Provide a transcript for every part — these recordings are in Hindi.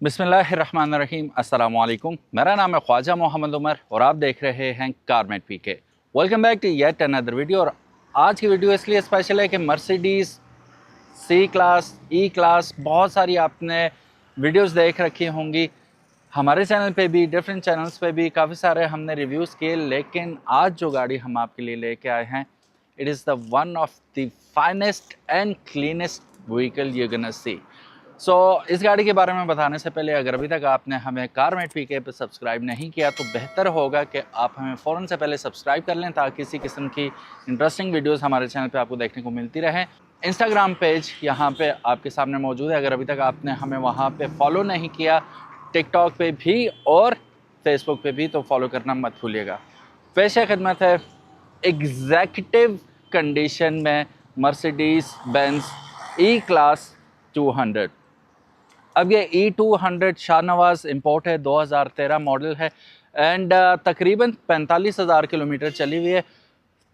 बिस्मिल्लाहिर्रहमानिर्रहीम अस्सलामुअलैकुम। मेरा नाम है ख्वाजा मोहम्मद उमर और आप देख रहे हैं Carmate PK. Welcome back to yet another video. और आज की वीडियो इसलिए स्पेशल है कि Mercedes C class, E class, बहुत सारी आपने वीडियोस देख रखी होंगी। हमारे चैनल पे भी, डिफरेंट चैनल्स पे भी काफ़ी सारे हमने रिव्यूज़ किए, लेकिन आज जो गाड़ी हम आपके लिए लेके आए हैं, it is the one of the finest and cleanest vehicle you gonna see. So इस गाड़ी के बारे में बताने से पहले अगर अभी तक आपने हमें कारमेट पीके पे सब्सक्राइब नहीं किया तो बेहतर होगा कि आप हमें फ़ौरन से पहले सब्सक्राइब कर लें, ताकि इसी किस्म की इंटरेस्टिंग वीडियोस हमारे चैनल पे आपको देखने को मिलती रहें। इंस्टाग्राम पेज यहाँ पे आपके सामने मौजूद है, अगर अभी तक आपने हमें वहाँ पे फॉलो नहीं किया, टिकटॉक पे भी और फेसबुक पे भी, तो फॉलो करना मत भूलिएगा। पेश खिदमत है एग्जैक्टिव कंडीशन में मर्सिडीज़ बेंज ई क्लास 200। अब ये E200 शाहनवाज़ इंपोर्ट है, 2013 मॉडल है एंड तकरीबन 45,000 किलोमीटर चली हुई है।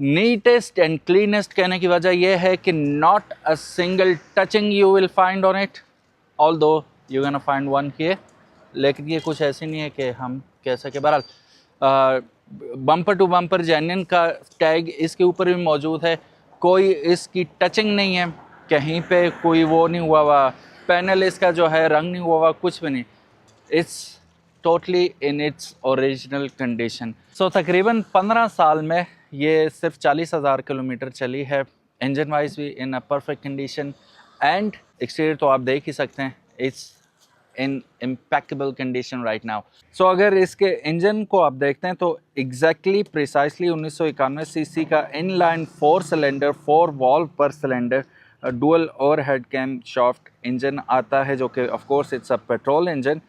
नीटेस्ट एंड क्लीनेस्ट कहने की वजह यह है कि not a single touching you will find on it, although you gonna find one here. लेकिन ये कुछ ऐसी नहीं है कि हम कह सके। बहरहाल बम्पर टू बम्पर जेन्युइन का टैग इसके ऊपर भी मौजूद है, कोई इसकी टचिंग नहीं है, कहीं पे कोई वो नहीं हुआ हुआ, पैनल इसका जो है रंग नहीं हुआ हुआ, कुछ भी नहीं। It's totally in its original condition. So तकरीबन 15 साल में ये सिर्फ 40,000 किलोमीटर चली है। इंजन वाइज भी in a perfect condition and exterior तो आप देख ही सकते हैं, it's in impeccable condition right now. So अगर इसके इंजन को आप देखते हैं तो एग्जैक्टली प्रिसाइसली 1991 सीसी का inline 4 cylinder 4 valve per cylinder dual overhead camshaft engine आता है, जो कि of course it's a petrol engine.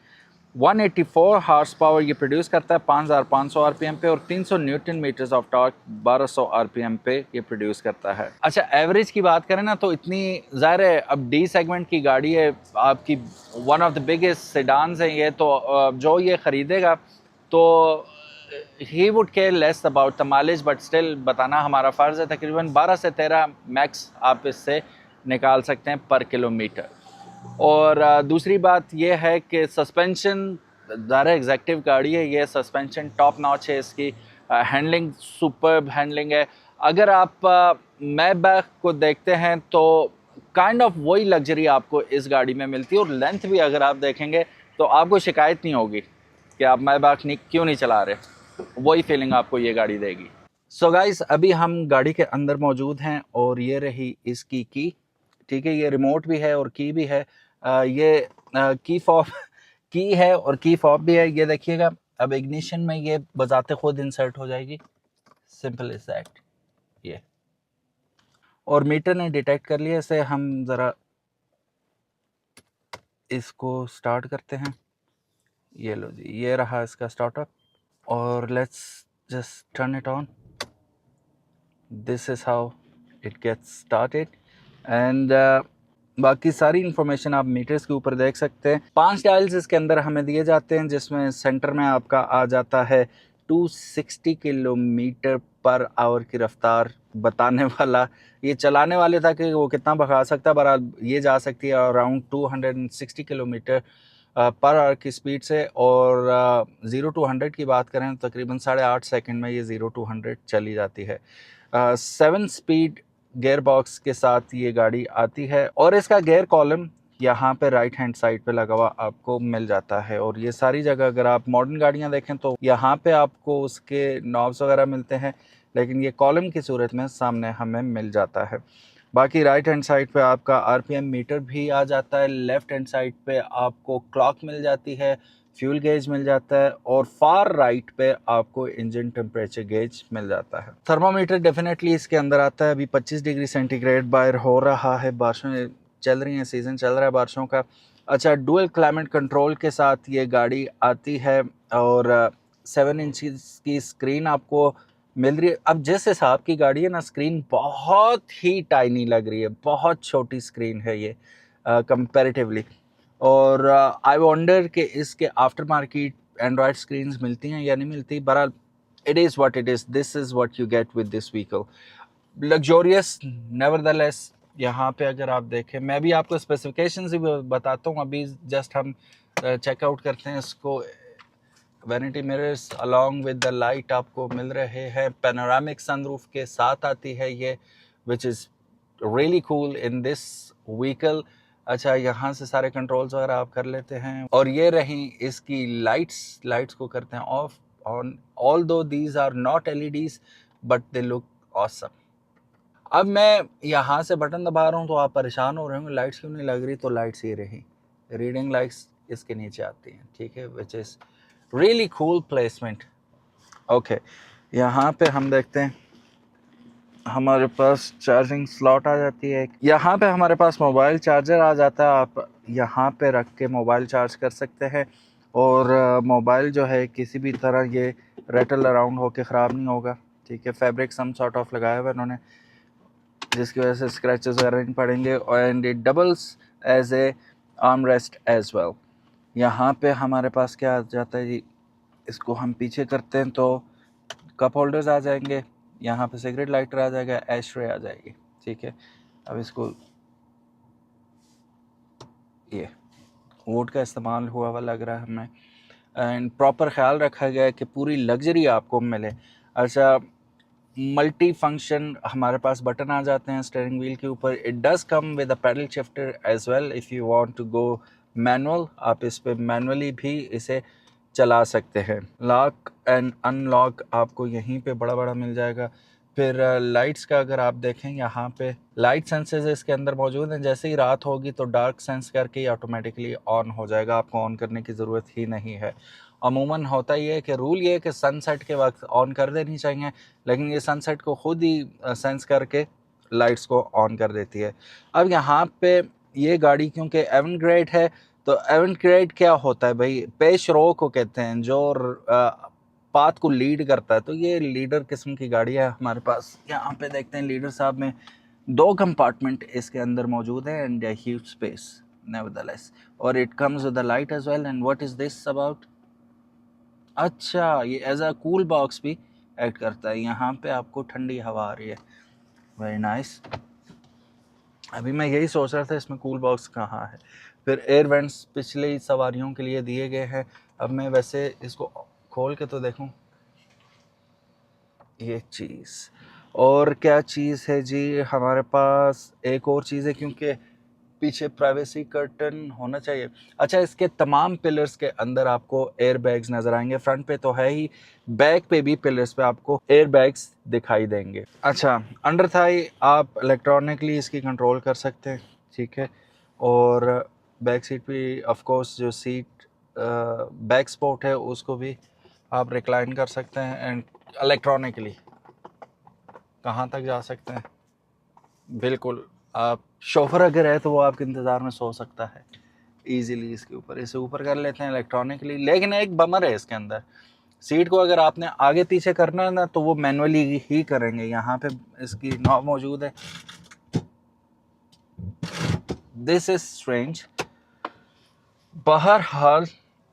184 horsepower ये प्रोड्यूस करता है 5,500 आरपीएम पे, और 300 Newton metres of torque 1200 RPM पे ये प्रोड्यूस करता है। अच्छा, एवरेज की बात करें ना तो इतनी ज़ाहिर है, अब डी सेगमेंट की गाड़ी है आपकी, one of the biggest sedans है ये, तो जो ये ख़रीदेगा तो he would care less about the mileage, but still बताना हमारा फ़र्ज़ है। तकरीबन 12 से 13 मैक्स आप इससे निकाल सकते हैं पर किलोमीटर। और दूसरी बात यह है कि सस्पेंशन ज़्यादा एग्जैक्टिव गाड़ी है, ये सस्पेंशन टॉप नॉच है, इसकी हैंडलिंग सुपर्ब हैंडलिंग है। अगर आप मैबैक को देखते हैं तो काइंड ऑफ वही लग्जरी आपको इस गाड़ी में मिलती है, और लेंथ भी अगर आप देखेंगे तो आपको शिकायत नहीं होगी कि आप मैबैक नहीं क्यों नहीं चला रहे, वही फीलिंग आपको ये गाड़ी देगी। सो गाइस, अभी हम गाड़ी के अंदर मौजूद हैं और ये रही इसकी की, ठीक है, ये रिमोट भी है और की भी है। ये की फॉब की है और की फॉब भी है। ये देखिएगा, अब इग्निशन में ये बजाते खुद इंसर्ट हो जाएगी, सिंपल इज दैट। ये और मीटर ने डिटेक्ट कर लिया इसे। हम ज़रा इसको स्टार्ट करते हैं। ये लो जी, ये रहा इसका स्टार्टअप, और let's just turn it on. This is how it gets started and बाकी सारी इन्फॉर्मेशन आप मीटर्स के ऊपर देख सकते हैं। 5 डायल्स इसके अंदर हमें दिए जाते हैं, जिसमें सेंटर में आपका आ जाता है 260 किलोमीटर पर आवर की रफ्तार बताने वाला। ये चलाने वाले था कि वो कितना भगा सकता है, बहरहाल ये जा सकती है अराउंड 260 किलोमीटर पर आवर की स्पीड से। और 0 to 100 की बात करें तो तकरीबन 8.5 सेकंड में ये 0 to 100 चली जाती है। 7 स्पीड गेयर बॉक्स के साथ ये गाड़ी आती है, और इसका गेयर कॉलम यहाँ पे राइट हैंड साइड पे लगा हुआ आपको मिल जाता है। और ये सारी जगह अगर आप मॉडर्न गाड़ियाँ देखें तो यहाँ पे आपको उसके नॉब्स वगैरह मिलते हैं, लेकिन ये कॉलम की सूरत में सामने हमें मिल जाता है। बाकी राइट हैंड साइड पे आपका आरपीएम मीटर भी आ जाता है, लेफ्ट हैंड साइड पे आपको क्लॉक मिल जाती है, फ्यूल गेज मिल जाता है, और फार राइट पे आपको इंजन टेम्परेचर गेज मिल जाता है। थर्मामीटर डेफिनेटली इसके अंदर आता है। अभी 25 डिग्री सेंटीग्रेड बाहर हो रहा है, बारिशें चल रही हैं, सीज़न चल रहा है बारिशों का। अच्छा, डुअल क्लाइमेट कंट्रोल के साथ ये गाड़ी आती है, और 7 इंच की स्क्रीन आपको मिल रही है। अब जिस हिसाब की गाड़ी है ना, स्क्रीन बहुत ही टाइनी लग रही है, बहुत छोटी स्क्रीन है ये कंपैरेटिवली। और आई वंडर कि इसके आफ्टर मार्केट एंड्रॉयड स्क्रीन्स मिलती हैं या नहीं मिलती। बहरहाल it is what it is, this is what you get with this vehicle. Luxurious nevertheless, यहाँ पे अगर आप देखें, मैं भी आपको स्पेसिफिकेशन भी बताता हूँ, अभी जस्ट हम चेकआउट करते हैं इसको। Vanity mirrors along with the light आपको मिल रहे हैं, पैनोरामिक सनरूफ के साथ आती है ये, which is really cool in this vehicle. अच्छा, यहाँ से सारे कंट्रोल्स वगैरह आप कर लेते हैं। और ये रही इसकी लाइट्स को करते हैं off on, although these are not LEDs but they look awesome. अब मैं यहाँ से बटन दबा रहा हूँ तो आप परेशान हो रहे होंगे लाइट्स क्यों नहीं लग रही, तो लाइट्स ये रही, रीडिंग लाइट्स इसके नीचे आती हैं, ठीक है, which is really cool placement. Okay, यहाँ पे हम देखते हैं हमारे पास चार्जिंग स्लॉट आ जाती है, यहाँ पे हमारे पास मोबाइल चार्जर आ जाता है, आप यहाँ पे रख के मोबाइल चार्ज कर सकते हैं। और मोबाइल जो है किसी भी तरह ये रेटल अराउंड होके ख़राब नहीं होगा, ठीक है। फैब्रिक सम सॉर्ट ऑफ लगाया हुआ इन्होंने, जिसकी वजह से स्क्रैचेस वगैरह नहीं पड़ेंगे। And it doubles as a armrest as well. यहाँ पे हमारे पास क्या आ जाता है जी, इसको हम पीछे करते हैं तो कप होल्डर्स आ जाएंगे, यहाँ पे सिगरेट लाइटर आ जाएगा, एश ट्रे आ जाएगी, ठीक है। अब इसको ये वुड का इस्तेमाल हुआ हुआ लग रहा है हमें, एंड प्रॉपर ख्याल रखा गया है कि पूरी लग्जरी आपको मिले। अच्छा, मल्टी फंक्शन हमारे पास बटन आ जाते हैं स्टीयरिंग व्हील के ऊपर। It does come with a paddle shifter as well if you want to go manual, आप इस पे मैनुअली भी इसे चला सकते हैं। लॉक एंड अनलॉक आपको यहीं पे बड़ा बड़ा मिल जाएगा। फिर लाइट्स का अगर आप देखें, यहाँ पे लाइट सेंसर्स इसके अंदर मौजूद हैं, जैसे ही रात होगी तो डार्क सेंस करके ही ऑटोमेटिकली ऑन हो जाएगा, आपको ऑन करने की ज़रूरत ही नहीं है। अमूमन होता ही है कि रूल ये है कि सनसेट के वक्त ऑन कर देनी चाहिए, लेकिन ये सनसेट को खुद ही सेंस करके लाइट्स को ऑन कर देती है। अब यहाँ पे ये गाड़ी क्योंकि एवनग्रेड है, तो एवनग्रेड क्या होता है भाई, पेश रो को कहते हैं, जो पाथ को लीड करता है, तो ये लीडर किस्म की गाड़ी है हमारे पास। यहाँ पे देखते हैं लीडर साहब में 2 कंपार्टमेंट इसके अंदर मौजूद है एंड ह्यूज स्पेस नेवरदलेस, और it comes with the light as well. And what is this about, अच्छा ये एज अ कूल बॉक्स भी एक्ट करता है, यहाँ पे आपको ठंडी हवा आ रही है, वेरी नाइस। अभी मैं यही सोच रहा था इसमें कूल बॉक्स कहाँ है। फिर एयर वेंट्स पिछली सवारियों के लिए दिए गए हैं। अब मैं वैसे इसको खोल के तो देखूं, ये चीज़ और क्या चीज़ है जी, हमारे पास एक और चीज़ है, क्योंकि पीछे प्राइवेसी कर्टन होना चाहिए। अच्छा, इसके तमाम पिलर्स के अंदर आपको एयर बैग्स नज़र आएंगे, फ्रंट पे तो है ही, बैक पे भी पिलर्स पे आपको एयर बैग्स दिखाई देंगे। अच्छा, अंडर थाई आप इलेक्ट्रॉनिकली इसकी कंट्रोल कर सकते हैं, ठीक है। और बैक सीट भी ऑफ कोर्स, जो सीट बैक स्पोर्ट है उसको भी आप रिक्लाइन कर सकते हैं, एंड इलेक्ट्रॉनिकली कहाँ तक जा सकते हैं, बिल्कुल। आप शोफर अगर है तो वो आपके इंतज़ार में सो सकता है इजीली इसके ऊपर, इसे ऊपर कर लेते हैं इलेक्ट्रॉनिकली। लेकिन एक बमर है इसके अंदर, सीट को अगर आपने आगे पीछे करना है ना तो वो मैनुअली ही करेंगे। यहाँ पे इसकी नॉब मौजूद है, दिस इज स्ट्रेंज, बहरहाल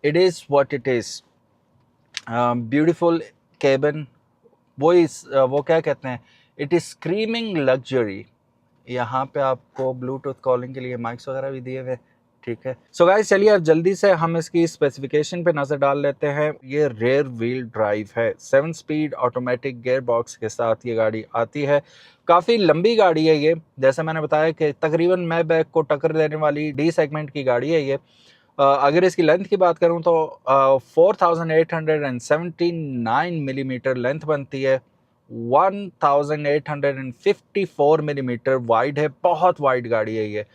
it is what it is. Beautiful cabin, वो क्या कहते हैं, इट इज़ स्क्रीमिंग लग्जरी। यहाँ पे आपको ब्लूटूथ कॉलिंग के लिए माइक्स वगैरह भी दिए हुए, ठीक है। सो गाइस, चलिए अब जल्दी से हम इसकी स्पेसिफिकेशन पे नज़र डाल लेते हैं। ये रेयर व्हील ड्राइव है, 7 स्पीड ऑटोमेटिक गियर बॉक्स के साथ ये गाड़ी आती है। काफ़ी लंबी गाड़ी है ये, जैसे मैंने बताया कि तकरीबन मैबैक को टक्कर देने वाली डी सेगमेंट की गाड़ी है ये। अगर इसकी लेंथ की बात करूँ तो 4879 मिलीमीटर लेंथ बनती है, 1854 मिलीमीटर वाइड है, बहुत वाइड गाड़ी है ये।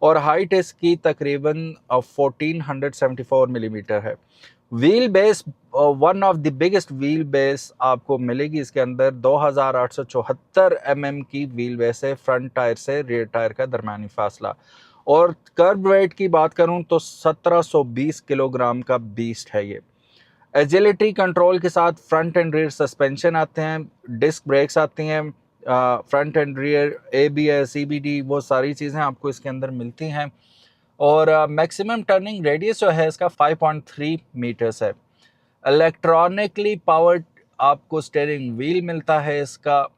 और हाइट इसकी तकरीबन 1474 मिलीमीटर है। Wheel base, one of the biggest wheel base आपको मिलेगी इसके अंदर, 2874 mm की व्हील बेस है, फ्रंट टायर से रियर टायर का दरमियानी फासला। और कर्ब वेट की बात करूं तो 1720 किलोग्राम का बीस्ट है ये। एजिलिटी कंट्रोल के साथ फ्रंट एंड रियर सस्पेंशन आते हैं, डिस्क ब्रेक्स आती हैं, front end rear ABS CBD वो सारी चीज़ें आपको इसके अंदर मिलती हैं। और मैक्सिमम टर्निंग रेडियस जो है इसका 5.3 मीटर्स है। इलेक्ट्रॉनिकली पावर्ड आपको स्टीयरिंग व्हील मिलता है इसका,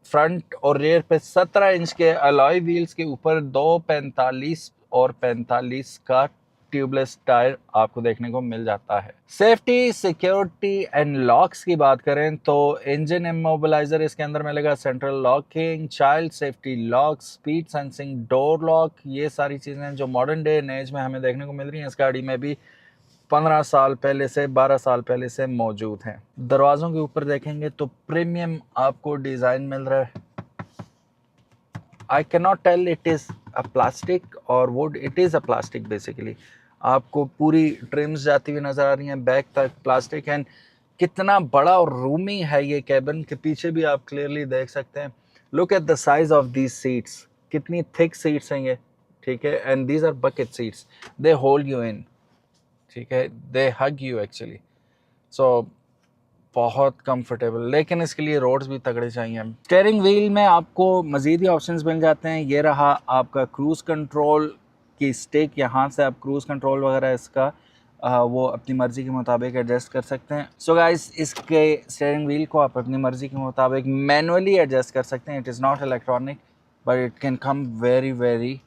फ्रंट और रेयर पे 17 इंच के अलॉय व्हील्स के ऊपर 245 और 45 का ट्यूबलेस टायर आपको देखने को मिल जाता है। सेफ्टी, सिक्योरिटी एंड लॉक्स की बात करें तो इंजन इमोबिलाइजर इसके अंदर मिलेगा, central locking, child safety lock, speed sensing, door lock. ये सारी चीज़ें जो मॉडर्न डे एंड एज में हमें देखने को मिल रही हैं इस गाड़ी में भी 15 साल पहले से 12 साल पहले से मौजूद हैं। दरवाज़ों के ऊपर देखेंगे तो प्रीमियम आपको डिज़ाइन मिल रहा है। I cannot tell it is a plastic or wood, it is a plastic basically। आपको पूरी ट्रिम्स जाती हुई नज़र आ रही हैं, बैक तक प्लास्टिक है। कितना बड़ा और रूमी है ये कैबिन के पीछे भी आप क्लियरली देख सकते हैं। Look at the size of these seats, कितनी थिक सीट्स हैं ये, ठीक है। And these are bucket seats, they hold you in, ठीक है, दे हग यू एक्चुअली। सो बहुत कंफर्टेबल, लेकिन इसके लिए रोड्स भी तगड़े चाहिए। स्टीयरिंग व्हील में आपको मज़ीद ही ऑप्शंस मिल जाते हैं। ये रहा आपका क्रूज़ कंट्रोल की स्टिक, यहाँ से आप क्रूज़ कंट्रोल वगैरह इसका वो अपनी मर्ज़ी के मुताबिक एडजस्ट कर सकते हैं। सो गाइस, इसके स्टीयरिंग व्हील को आप अपनी मर्ज़ी के मुताबिक मैनुअली एडजस्ट कर सकते हैं। It is not electronic but it can come very very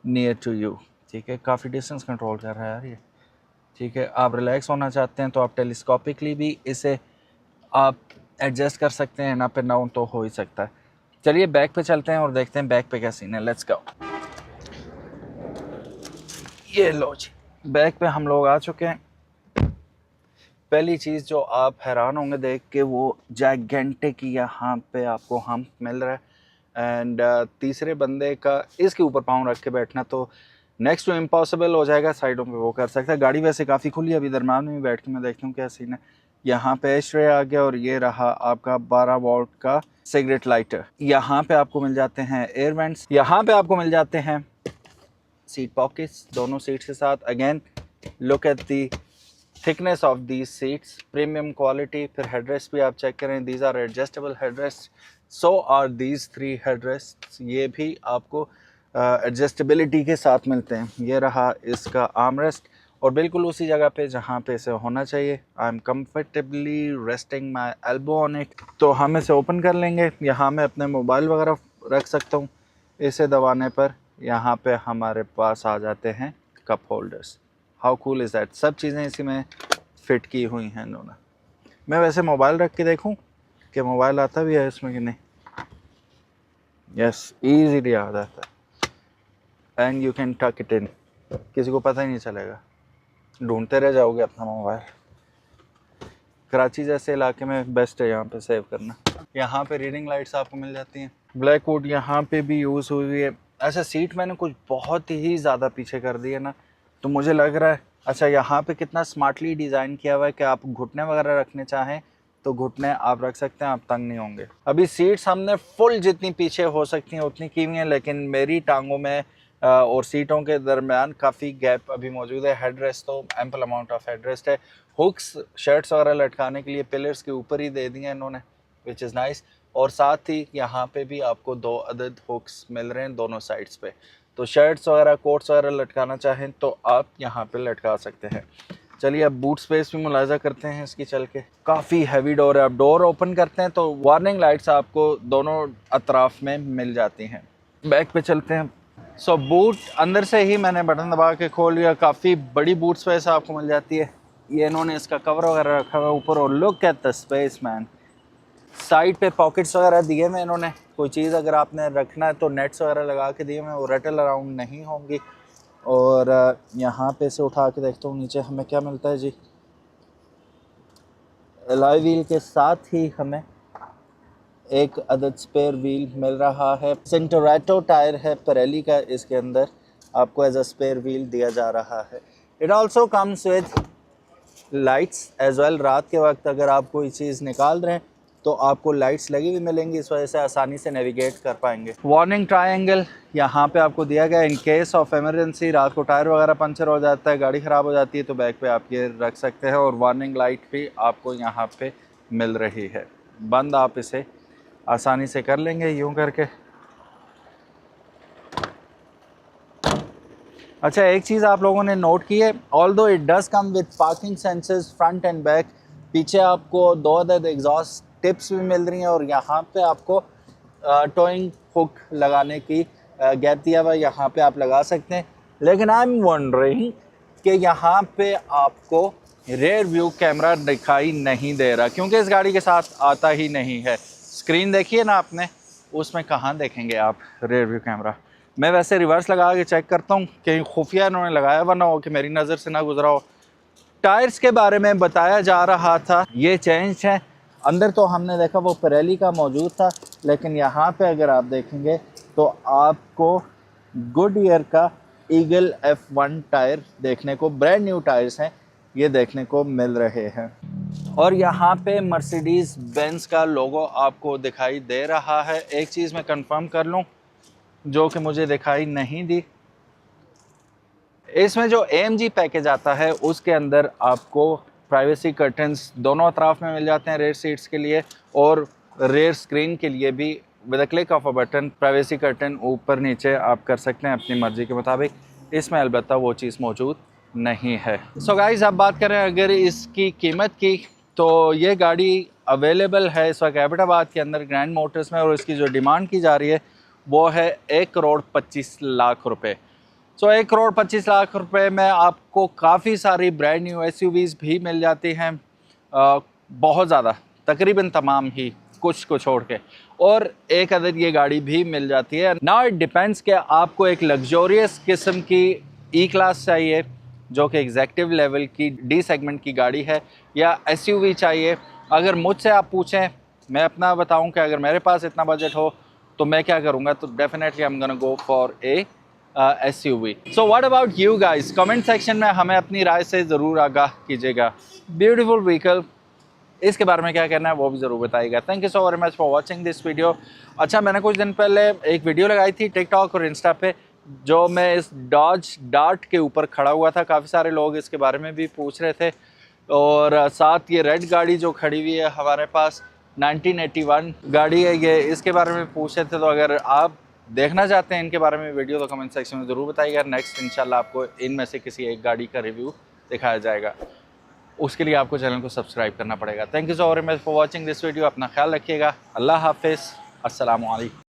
near to you, ठीक है। काफ़ी डिस्टेंस कंट्रोल कर रहा है यार ये, ठीक है। आप रिलैक्स होना चाहते हैं तो आप टेलीस्कोपिकली भी इसे आप एडजस्ट कर सकते हैं, अप एंड डाउन तो हो ही सकता है। चलिए बैक पे चलते हैं और देखते हैं बैक पे क्या सीन है। Let's go. ये लो जी, बैक पे हम लोग आ चुके हैं। पहली चीज़ जो आप हैरान होंगे देख के, वो जाइगेंटिक यहाँ पे आपको हम्प मिल रहा है। एंड तीसरे बंदे का इसके ऊपर पाँव रख के बैठना तो नेक्स्ट टू इम्पॉसिबल हो जाएगा। साइडों पे वो कर सकता है। गाड़ी वैसे काफ़ी खुली है, अभी दरम्यान में बैठ के मैं देखता हूँ क्या सीन है। यहाँ पे एशरे आ गया और ये रहा आपका 12 वोल्ट का सिगरेट लाइटर। यहाँ पे आपको मिल जाते हैं एयर वेंट्स, यहाँ पे आपको मिल जाते हैं सीट पॉकेट्स दोनों सीट्स के साथ। Again look at the thickness of these seats, premium quality. फिर हेडरेस्ट भी आप चेक करें, these are adjustable headrest, so are these 3 headrest. ये भी आपको एडजस्टेबिलिटी के साथ मिलते हैं। ये रहा इसका आर्मरेस्ट और बिल्कुल उसी जगह पे जहाँ पे इसे होना चाहिए। I am comfortably resting my elbow on it. तो हम इसे ओपन कर लेंगे। यहाँ मैं अपने मोबाइल वगैरह रख सकता हूँ। इसे दबाने पर यहाँ पे हमारे पास आ जाते हैं cup holders. How cool is that. सब चीज़ें इसी में फ़िट की हुई हैं इन्होंने। मैं वैसे मोबाइल रख के देखूँ कि मोबाइल आता भी है इसमें कि नहीं। यस, ईजीली आ जाता है। एंड यू कैन टक इट इन, किसी को पता ही नहीं चलेगा, ढूंढते रह जाओगे अपना मोबाइल। कराची जैसे इलाके में बेस्ट है यहाँ पे सेव करना। यहाँ पे रीडिंग लाइट्स आपको मिल जाती हैं। ब्लैक वुड यहाँ पे भी यूज़ हुई है। ऐसा सीट मैंने कुछ बहुत ही ज़्यादा पीछे कर दी है ना, तो मुझे लग रहा है अच्छा यहाँ पे कितना स्मार्टली डिज़ाइन किया हुआ है कि आप घुटने वगैरह रखने चाहें तो घुटने आप रख सकते हैं, आप तंग नहीं होंगे। अभी सीट्स हमने फुल जितनी पीछे हो सकती हैं उतनी की हुई हैं, लेकिन मेरी टांगों में और सीटों के दरमियान काफ़ी गैप अभी मौजूद है। हेडरेस्ट तो एम्पल अमाउंट ऑफ हेडरेस्ट है। हुक्स शर्ट्स वगैरह लटकाने के लिए पिलर्स के ऊपर ही दे दिए हैं इन्होंने, विच इज़ नाइस। और साथ ही यहाँ पे भी आपको 2 अदद हुक्स मिल रहे हैं दोनों साइड्स पे, तो शर्ट्स वगैरह कोट्स वगैरह लटकाना चाहें तो आप यहाँ पे लटका सकते हैं। चलिए अब बूट स्पेस भी मुलाजा करते हैं इसकी चल के। काफ़ी हैवी डोर है। अब डोर ओपन करते हैं तो वार्निंग लाइट्स आपको दोनों अतराफ में मिल जाती हैं। बैक पे चलते हैं। सो बूट अंदर से ही मैंने बटन दबा के खोल लिया। काफ़ी बड़ी बूट स्पेस आपको मिल जाती है। ये इन्होंने इसका कवर वगैरह रखा हुआ है ऊपर। और look at the space man. Side पे पॉकेट्स वगैरह दिए हुए इन्होंने। कोई चीज़ अगर आपने रखना है तो नेट्स वगैरह लगा के दिए हुए, वो रटल अराउंड नहीं होंगी। और यहाँ पे से उठा के देखता हूँ नीचे हमें क्या मिलता है जी। अलॉय व्हील के साथ ही हमें एक अदद स्पेयर व्हील मिल रहा है। सेंटोरेटो टायर है पिरेली का, इसके अंदर आपको एज अ स्पेयर व्हील दिया जा रहा है। It also comes with lights as well. रात के वक्त अगर आप कोई चीज़ निकाल रहे हैं तो आपको लाइट्स लगी हुई मिलेंगी, इस वजह से आसानी से नेविगेट कर पाएंगे। वार्निंग ट्रायंगल यहाँ पे आपको दिया गया। इन केस ऑफ इमरजेंसी रात को टायर वगैरह पंचर हो जाता है, गाड़ी ख़राब हो जाती है, तो बैक पे आप ये रख सकते हैं। और वार्निंग लाइट भी आपको यहाँ पे मिल रही है। बंद आप इसे आसानी से कर लेंगे यूँ करके। अच्छा, एक चीज़ आप लोगों ने नोट की है, although it does come with parking sensors front end back. पीछे आपको 2 अदद एग्जॉस्ट टिप्स भी मिल रही हैं और यहाँ पे आपको टोइंग हुक लगाने की गैप दिया हुआ, यहाँ पे आप लगा सकते हैं। लेकिन आई एम वंडरिंग कि यहाँ पे आपको रेयर व्यू कैमरा दिखाई नहीं दे रहा, क्योंकि इस गाड़ी के साथ आता ही नहीं है। स्क्रीन देखिए ना आपने, उसमें कहाँ देखेंगे आप रेयर व्यू कैमरा। मैं वैसे रिवर्स लगा के चेक करता हूँ, कहीं खुफिया इन्होंने लगाया हुआ ना हो कि मेरी नज़र से ना गुजरा हो। टायर्स के बारे में बताया जा रहा था, ये चेंज है। अंदर तो हमने देखा वो पिरेली का मौजूद था, लेकिन यहाँ पे अगर आप देखेंगे तो आपको गुडईयर का ईगल F1 टायर देखने को, ब्रांड न्यू टायर्स हैं, ये देखने को मिल रहे हैं। और यहाँ पे मर्सिडीज़ बेंज का लोगो आपको दिखाई दे रहा है। एक चीज़ मैं कंफर्म कर लूँ जो कि मुझे दिखाई नहीं दी, इसमें जो AMG पैकेज आता है उसके अंदर आपको प्राइवेसी कर्टन्स दोनों अतराफ में मिल जाते हैं रेयर सीट्स के लिए, और रेयर स्क्रीन के लिए भी with a click of a button privacy curtain ऊपर नीचे आप कर सकते हैं अपनी मर्ज़ी के मुताबिक। इसमें अलबत्ता वो चीज़ मौजूद नहीं है। सो गाइस, अब बात करें अगर इसकी कीमत की, तो ये गाड़ी अवेलेबल है इस वक्त एबटाबाद के अंदर ग्रैंड मोटर्स में, और इसकी जो डिमांड की जा रही है वो है 1,25,00,000 रुपये। सो 1,25,00,000 रुपये में आपको काफ़ी सारी ब्रांड न्यू SUVs भी मिल जाती हैं, बहुत ज़्यादा, तकरीबन तमाम ही, कुछ को छोड़ के, और एक अदद ये गाड़ी भी मिल जाती है। नाउ इट डिपेंड्स कि आपको एक लग्जोरियस किस्म की E क्लास चाहिए जो कि एग्जेक्टिव लेवल की D सेगमेंट की गाड़ी है, या SUV चाहिए। अगर मुझसे आप पूछें, मैं अपना बताऊं कि अगर मेरे पास इतना बजट हो तो मैं क्या करूंगा, तो definitely I am gonna go for a SUV। So what about you guys, comment section में हमें अपनी राय से ज़रूर आगाह कीजिएगा। ब्यूटीफुल व्हीकल, इसके बारे में क्या कहना है वो भी ज़रूर बताइएगा। Thank you so very much for watching this video. अच्छा, मैंने कुछ दिन पहले एक वीडियो लगाई थी टिकटॉक और इंस्टा पे, जो मैं इस डॉज डार्ट के ऊपर खड़ा हुआ था। काफ़ी सारे लोग इसके बारे में भी पूछ रहे थे, और साथ ये रेड गाड़ी जो खड़ी हुई है हमारे पास 1981 गाड़ी है ये, इसके बारे में पूछ रहे थे। तो अगर आप देखना चाहते हैं इनके बारे में वीडियो तो कमेंट सेक्शन में ज़रूर बताइएगा। नेक्स्ट इंशाल्लाह आपको इनमें से किसी एक गाड़ी का रिव्यू दिखाया जाएगा। उसके लिए आपको चैनल को सब्सक्राइब करना पड़ेगा। Thank you so very much for watching this video. अपना ख्याल रखिएगा। अल्लाह हाफिज़। अस्सलामु अलैकुम।